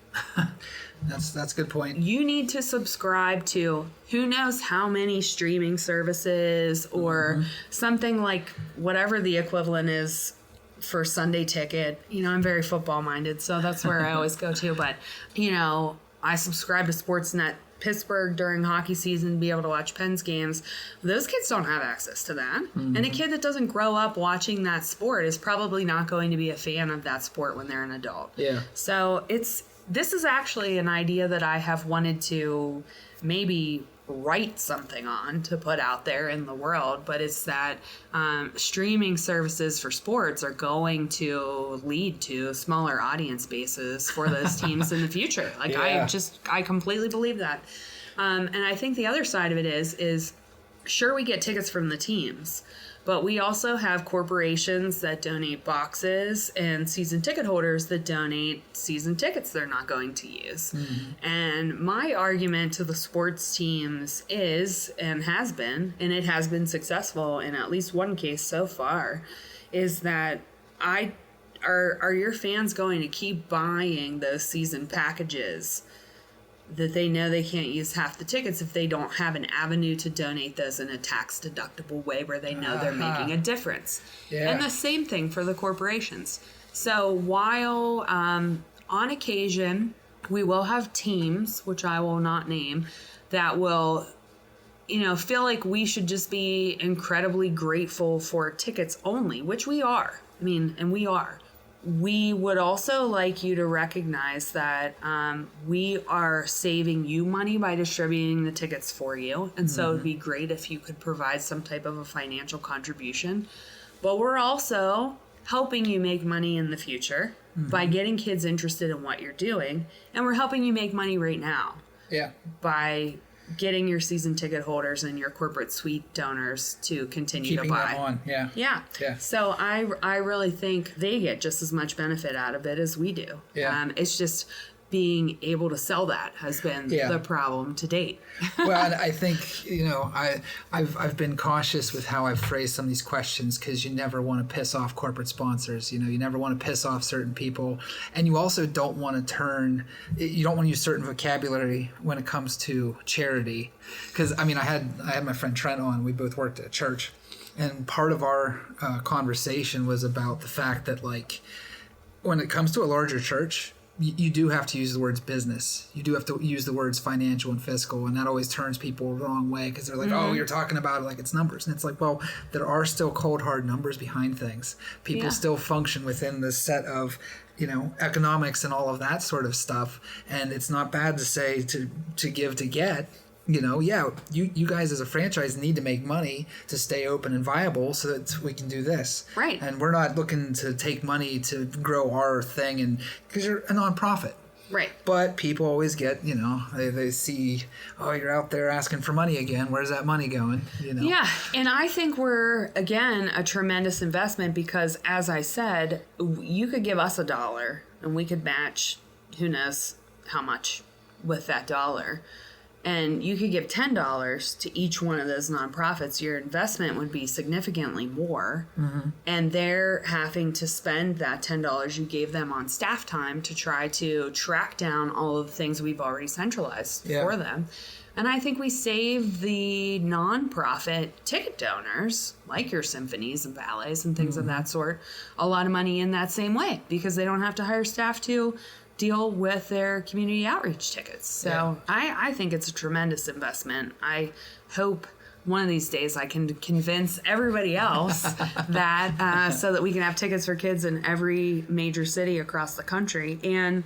That's a good point. You need to subscribe to who knows how many streaming services or something like whatever the equivalent is for Sunday Ticket. You know, I'm very football minded, so that's where I always go to. But, you know, I subscribe to Sportsnet Pittsburgh during hockey season to be able to watch Penn's games. Those kids don't have access to that. And a kid that doesn't grow up watching that sport is probably not going to be a fan of that sport when they're an adult. Yeah. So this is actually an idea that I have wanted to maybe write something on to put out there in the world, but it's that streaming services for sports are going to lead to smaller audience bases for those teams in the future. Like, Yeah. I completely believe that. And I think the other side of it is sure, we get tickets from the teams, but we also have corporations that donate boxes and season ticket holders that donate season tickets they're not going to use. And my argument to the sports teams is, and has been, and it has been successful in at least one case so far, is that are your fans going to keep buying those season packages that they know they can't use half the tickets if they don't have an avenue to donate those in a tax-deductible way where they know they're making a difference? Yeah. And the same thing for the corporations. So while on occasion we will have teams, which I will not name, that will, you know, feel like we should just be incredibly grateful for tickets only, which we are. I mean, and we are. We would also like you to recognize that we are saving you money by distributing the tickets for you. And so it'd be great if you could provide some type of a financial contribution. But we're also helping you make money in the future by getting kids interested in what you're doing. And we're helping you make money right now by getting your season ticket holders and your corporate suite donors to continue to buy. Keeping them on, yeah. So I really think they get just as much benefit out of it as we do. Yeah. It's just being able to sell that has been the problem to date. Well, and I think, you know, I've been cautious with how I've phrased some of these questions, because you never want to piss off corporate sponsors. You know, you never want to piss off certain people, and you also don't want to you don't want to use certain vocabulary when it comes to charity. Because I mean, I had my friend Trent on. We both worked at a church, and part of our conversation was about the fact that, like, when it comes to a larger church, you do have to use the words business. You do have to use the words financial and fiscal, and that always turns people the wrong way, because they're like, oh, you're talking about it like it's numbers. And it's like, well, there are still cold, hard numbers behind things. People still function within this set of, you know, economics and all of that sort of stuff. And it's not bad to say to give to get. You know, you guys as a franchise need to make money to stay open and viable so that we can do this. Right. And we're not looking to take money to grow our thing, and because you're a nonprofit. Right. But people always get, you know, they see, oh, you're out there asking for money again. Where's that money going? You know? Yeah. And I think we're, again, a tremendous investment because, as I said, you could give us $1 and we could match who knows how much with that dollar. And you could give $10 to each one of those nonprofits. Your investment would be significantly more. And they're having to spend that $10 you gave them on staff time to try to track down all of the things we've already centralized for them. And I think we save the nonprofit ticket donors, like your symphonies and ballets and things of that sort, a lot of money in that same way, because they don't have to hire staff to deal with their community outreach tickets. So I think it's a tremendous investment. I hope one of these days I can convince everybody else that so that we can have tickets for kids in every major city across the country. And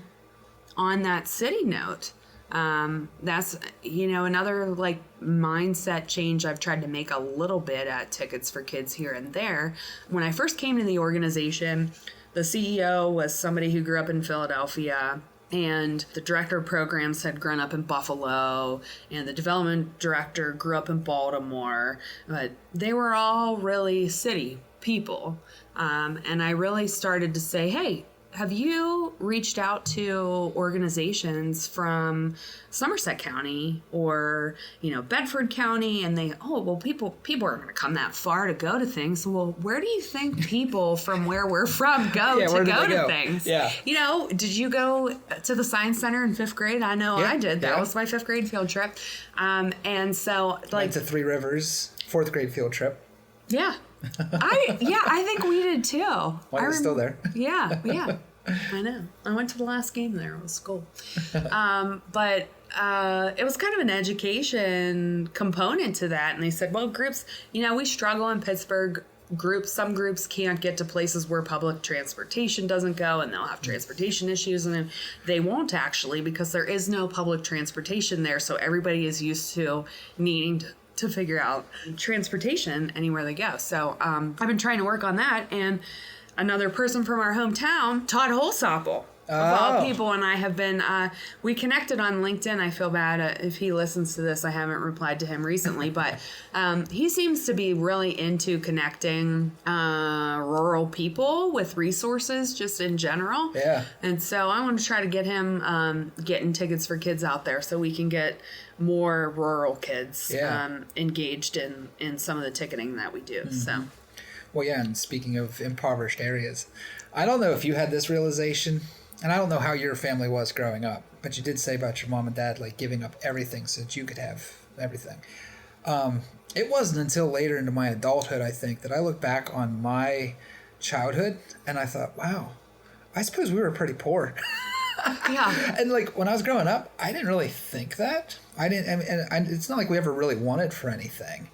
on that city note, that's, you know, another like mindset change I've tried to make a little bit at Tickets for Kids here and there. When I first came to the organization, the CEO was somebody who grew up in Philadelphia, And the director of programs had grown up in Buffalo, and the development director grew up in Baltimore. But they were all really city people. And I really started to say, hey, have you reached out to organizations from Somerset County or, Bedford County? And they, people aren't going to come that far to go to things. Well, where do you think people from where we're from go to things? Yeah. Did you go to the Science Center in 5th grade? I know I did. That was my 5th grade field trip. And so went to Three Rivers, 4th grade field trip. Yeah. I think we did too. White was still there. Yeah. I know. I went to the last game there. It was cool. But it was kind of an education component to that. And they said, well, groups, we struggle in Pittsburgh. Some groups can't get to places where public transportation doesn't go, and they'll have transportation issues, and they won't actually, because there is no public transportation there. So everybody is used to needing to figure out transportation anywhere they go. So I've been trying to work on that, and another person from our hometown, Todd Holsopple, of all people, and I have been, we connected on LinkedIn. I feel bad if he listens to this. I haven't replied to him recently, but he seems to be really into connecting rural people with resources just in general. Yeah. And so I want to try to get him getting tickets for kids out there so we can get more rural kids engaged in some of the ticketing that we do. Mm-hmm. So. Well, yeah, and speaking of impoverished areas, I don't know if you had this realization, and I don't know how your family was growing up, but you did say about your mom and dad, like, giving up everything so that you could have everything. It wasn't until later into my adulthood, I think, that I look back on my childhood, and I thought, wow, I suppose we were pretty poor. Yeah. And, like, when I was growing up, I didn't really think that. It's not like we ever really wanted for anything.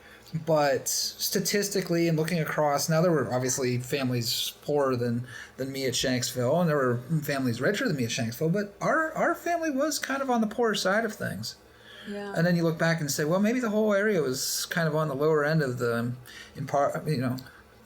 But statistically and looking across, now there were obviously families poorer than me at Shanksville, and there were families richer than me at Shanksville, but our family was kind of on the poorer side of things. Yeah. And then you look back and say, well, maybe the whole area was kind of on the lower end of the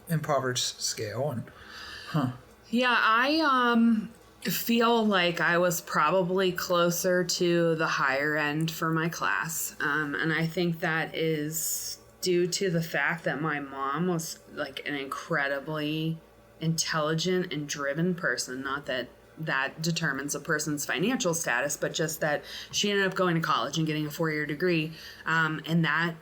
impoverished scale. And Yeah, I feel like I was probably closer to the higher end for my class, and I think that is due to the fact that my mom was like an incredibly intelligent and driven person. Not that determines a person's financial status, but just that she ended up going to college and getting a 4-year degree. And that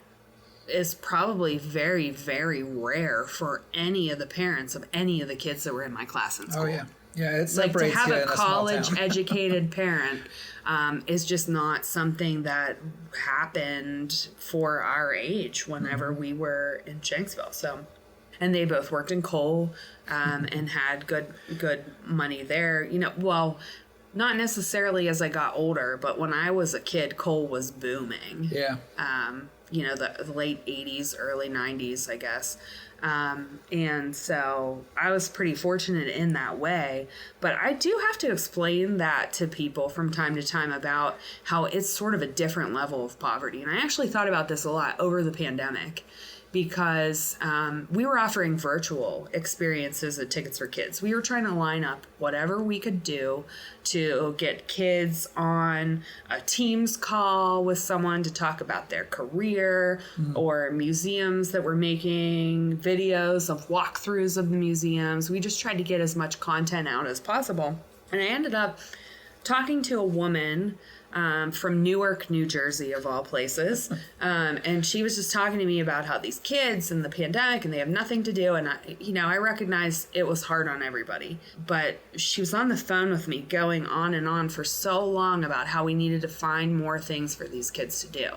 is probably very, very rare for any of the parents of any of the kids that were in my class in school. Oh, yeah. Yeah, it like separates to have you a in a small town. college-educated parent is just not something that happened for our age whenever we were in Shanksville. So, and they both worked in coal and had good money there. Well, not necessarily as I got older, but when I was a kid, coal was booming. Yeah. The late 80s, early 90s, I guess. And so I was pretty fortunate in that way, but I do have to explain that to people from time to time about how it's sort of a different level of poverty. And I actually thought about this a lot over the pandemic, because we were offering virtual experiences at Tickets for Kids. We were trying to line up whatever we could do to get kids on a Teams call with someone to talk about their career, or museums that were making videos of walkthroughs of the museums. We just tried to get as much content out as possible. And I ended up talking to a woman from Newark, New Jersey, of all places. And she was just talking to me about how these kids and the pandemic, and they have nothing to do. And I recognized it was hard on everybody, but she was on the phone with me going on and on for so long about how we needed to find more things for these kids to do.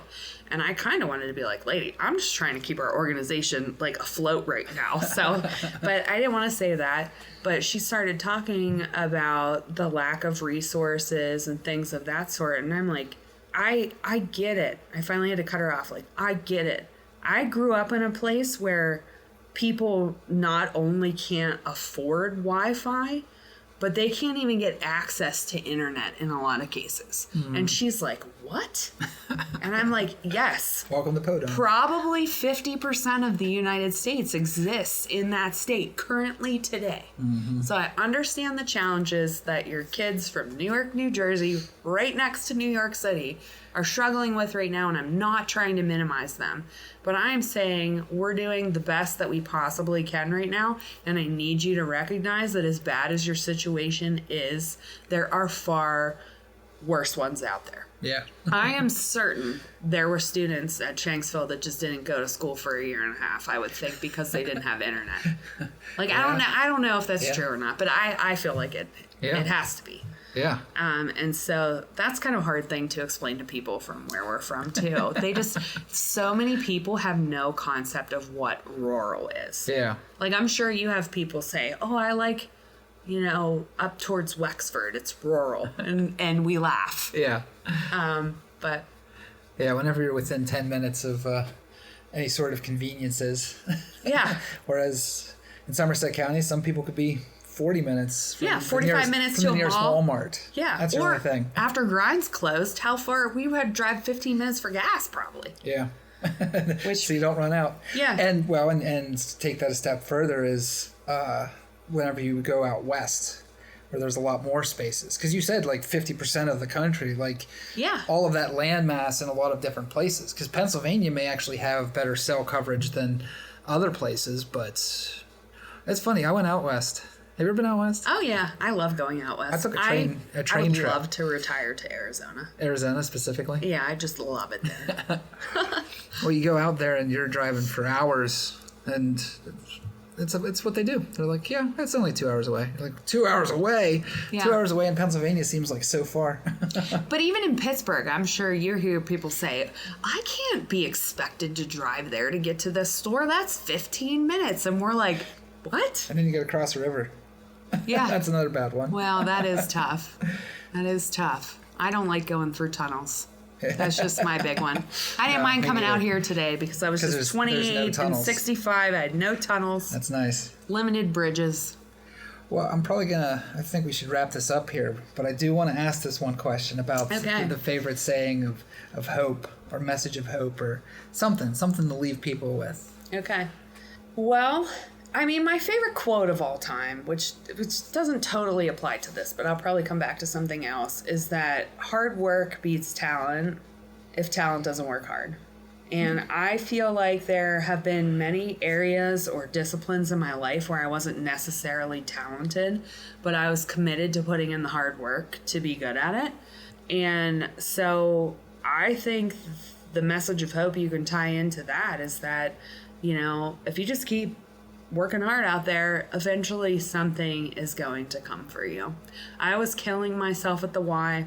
And I kind of wanted to be like, lady, I'm just trying to keep our organization like afloat right now. So, but I didn't want to say that. But she started talking about the lack of resources and things of that sort. And I'm like, I get it. I finally had to cut her off. Like, I get it. I grew up in a place where people not only can't afford Wi-Fi, but they can't even get access to internet in a lot of cases. And she's like, what? And I'm like, yes. Welcome to Podunk. Probably 50% of the United States exists in that state currently today. So I understand the challenges that your kids from Newark, New Jersey, right next to New York City, are struggling with right now, and I'm not trying to minimize them. But I'm saying we're doing the best that we possibly can right now, and I need you to recognize that as bad as your situation is, there are far worse ones out there. Yeah. I am certain there were students at Shanksville that just didn't go to school for a year and a half, I would think, because they didn't have internet. Like, I don't know if that's true or not, but I feel like it has to be. Yeah. And so that's kind of a hard thing to explain to people from where we're from, too. So many people have no concept of what rural is. Yeah. Like, I'm sure you have people say, oh, I like, up towards Wexford, it's rural. And we laugh. Yeah. But yeah, whenever you're within 10 minutes of any sort of conveniences. Yeah. Whereas in Somerset County, some people could be 40 minutes. 45 minutes to the a nearest mall. Walmart. Yeah. That's the only thing. After Grind's closed, how far? We had to drive 15 minutes for gas, probably. Yeah. Which, so you don't run out. Yeah. And to take that a step further is whenever you go out west, where there's a lot more spaces. Because you said like 50% of the country, like all of that land mass in a lot of different places. Because Pennsylvania may actually have better cell coverage than other places, but it's funny. I went out west. Have you ever been out west? Oh, yeah. I love going out west. I took a train trip. I would love to retire to Arizona. Arizona specifically? Yeah, I just love it there. Well, you go out there and you're driving for hours, and it's what they do. They're like, yeah, that's only 2 hours away. You're like, 2 hours away? Yeah. 2 hours away in Pennsylvania seems like so far. But even in Pittsburgh, I'm sure you hear people say, I can't be expected to drive there to get to this store. That's 15 minutes. And we're like, what? And then you got to cross a river. Yeah. That's another bad one. Well, that is tough. That is tough. I don't like going through tunnels. That's just my big one. I didn't mind coming out here today because I was just 28 and 65. I had no tunnels. That's nice. Limited bridges. Well, I think we should wrap this up here, but I do want to ask this one question about the favorite saying of hope or message of hope or something to leave people with. Okay. Well, I mean, my favorite quote of all time, which doesn't totally apply to this, but I'll probably come back to something else, is that hard work beats talent if talent doesn't work hard. And I feel like there have been many areas or disciplines in my life where I wasn't necessarily talented, but I was committed to putting in the hard work to be good at it. And so I think the message of hope you can tie into that is that, if you just keep working hard out there, eventually something is going to come for you. I was killing myself at the Y.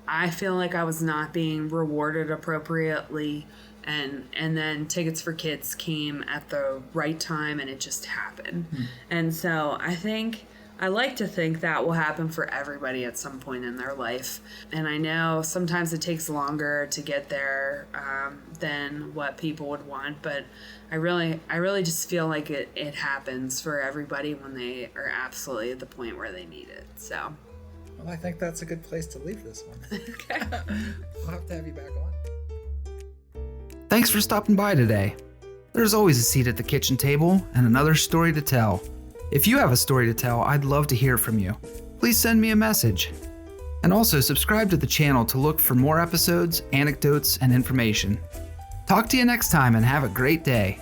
I feel like I was not being rewarded appropriately, and then Tickets for Kids came at the right time and it just happened. And so I like to think that will happen for everybody at some point in their life. And I know sometimes it takes longer to get there than what people would want, but I really just feel like it happens for everybody when they are absolutely at the point where they need it. So, well, I think that's a good place to leave this one. Okay. We'll have to have you back on. Thanks for stopping by today. There's always a seat at the kitchen table and another story to tell. If you have a story to tell, I'd love to hear from you. Please send me a message. And also subscribe to the channel to look for more episodes, anecdotes, and information. Talk to you next time and have a great day.